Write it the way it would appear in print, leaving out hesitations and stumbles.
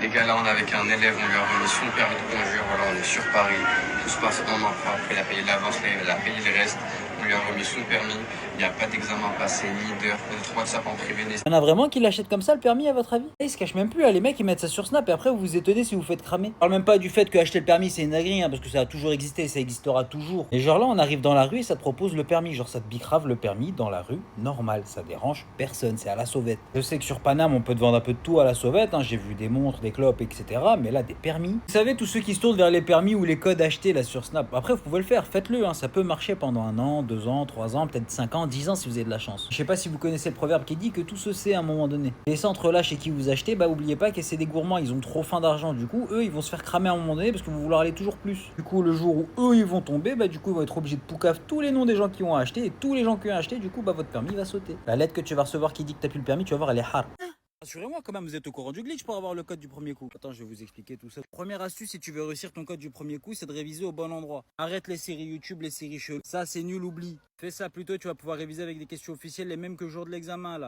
Les gars, là, on est avec un élève, on lui a remis son permis de conduire. Voilà, on est sur Paris. Tout se passe en emprunt. Après, il a payé l'avance, il a payé le reste. On lui a remis son permis. Il n'y a pas d'examen passé, ni d'heure. Notre WhatsApp en privé. Il y en a vraiment qui l'achètent comme ça le permis à votre avis? Ils se cachent même plus, hein. Les mecs ils mettent ça sur Snap et après vous vous étonnez si vous faites cramer. Je parle même pas du fait que acheter le permis c'est une dinguerie, hein, parce que ça a toujours existé et ça existera toujours. Et genre là on arrive dans la rue et ça te propose le permis, genre ça te bicrave le permis dans la rue, normal, ça dérange personne, c'est à la sauvette. Je sais que sur Paname on peut te vendre un peu de tout à la sauvette, hein, j'ai vu des montres, des clopes, etc. Mais là des permis. Vous savez tous ceux qui se tournent vers les permis ou les codes achetés là sur Snap. Après vous pouvez le faire, faites-le, hein, ça peut marcher pendant 1 an, 2 ans, 3 ans, peut-être 5 ans, 10 ans si vous avez de la chance. Je sais pas si vous connaissez le proverbe qui dit que tout se sait à un moment donné. Les centres là chez qui vous achetez, bah oubliez pas que c'est des gourmands, ils ont trop faim d'argent. Du coup, eux ils vont se faire cramer à un moment donné parce que vous vouloir aller toujours plus. Du coup, le jour où eux ils vont tomber, bah du coup ils vont être obligés de poucave tous les noms des gens qui ont acheté et tous les gens qui ont acheté, du coup bah votre permis va sauter. La lettre que tu vas recevoir qui dit que t'as plus le permis, tu vas voir, elle est hard. Rassurez-moi quand même, vous êtes au courant du glitch pour avoir le code du premier coup. Attends, je vais vous expliquer tout ça. Première astuce, si tu veux réussir ton code du premier coup, c'est de réviser au bon endroit. Arrête les séries YouTube, les séries cheloues. Ça, c'est nul, oublie. Fais ça plutôt, tu vas pouvoir réviser avec des questions officielles les mêmes que le jour de l'examen là.